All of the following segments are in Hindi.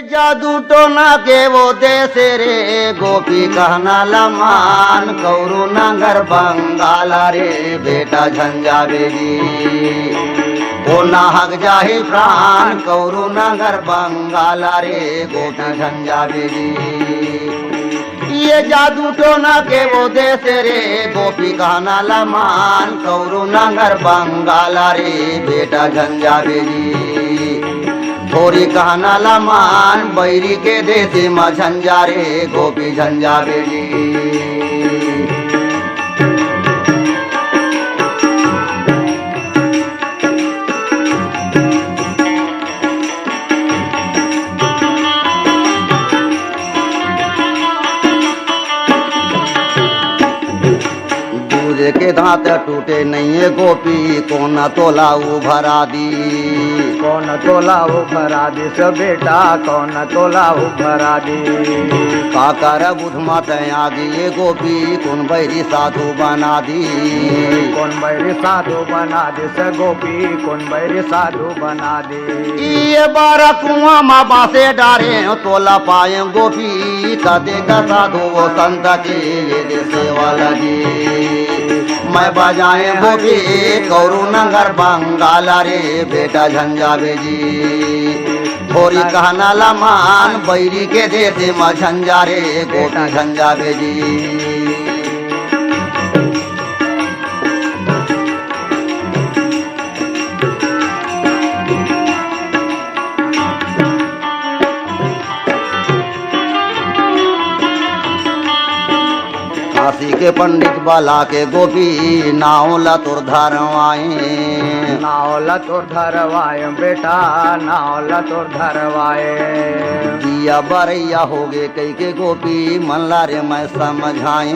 जादू टोना के वो देश रे गोपी कहना लमान कौरू नगर बंगाला रे बेटा झंझा बेरी ओ नाहक जाहि प्राण कौरू नगर बंगाला रे गोपी झंझा बेरी। ये जादू टोना के वो देश रे गोपी कहना लमान कौरू नगर बंगाला रे बेटा झंझा बेरी। थोड़ी कहना लमान बैरी के देते माँ झंझा रे गोपी झंझा बेरी। के दांत टूटे नहीं है गोपी कौन तोला उभरा दी कौन तोला उभरा दी सब बेटा कौन तोला उभरा दी। काकर बुध माते आगे ये गोपी कौन बैरी साधु बना दी कौन बैरी साधु बना दी से गोपी कौन बैरी साधु बना दी। ये बारह कुआं माँ बासे डारे तोला पाए गोपी कदे का साधु वो संत की सेवा लगी। मैं बजाए गोपी कौरू नगर बंगाला रे बेटा झंझा बेजी। थोड़ी कहना लमान बैरी के देते माँ झंझा रे गोपी झंझा बेजी। काशी के पंडित बाला के गोपी नाव लतुर धरवाए नाव लतुर धरवाए बेटा नाव लतुर धरवाए। दिया बरैया हो गे कई के गोपी मल्ला रे मैं समझाए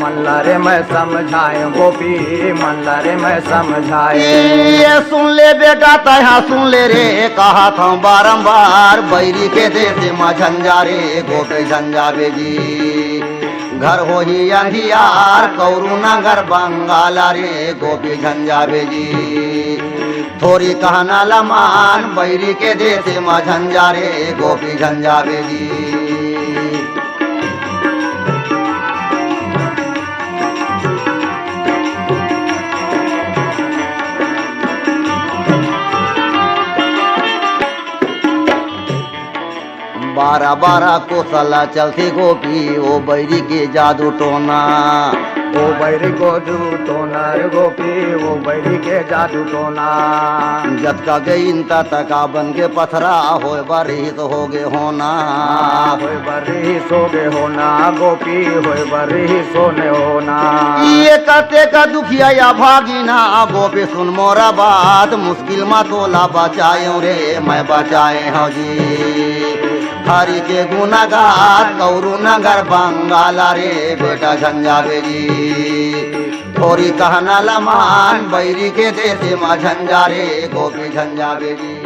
मल्ला रे मैं समझाए गोपी मल्ला रे मैं समझाए। ये सुन ले बेटा तहा सुन ले रे कहा था बारंबार बैरी के देते माँ झंझा रे गोपी झंझा बेजी। घर हो ही अंधियार कौरू नगर बंगाला रे गोपी झंझा बेजी। थोड़ी कहना लमान बैरी के देते माँ झंझा रे गोपी झंझा बेजी। बारह बारह को सला चलती गोपी ओ बैरी के जादू टोना ओ बैरी को जादू टोना रे गोपी ओ बैरी के जादू टोना। जब का गई तका बन के पथरा हो बरी तो हो गे होना हो बरी सो गे होना गोपी हो बरी सोने होना। ये कते का दुखिया या भागीना गोपी सुन मोरा बात मुश्किल मा तोला बचाए रे मैं बचाए हूँ जी। हरि के गुनागार कौरू नगर बंगाला रे बेटा झंझा बेजी। थोड़ी कहना लमान बैरी के देते माँ झंझा रे गोपी झंझा बेजी।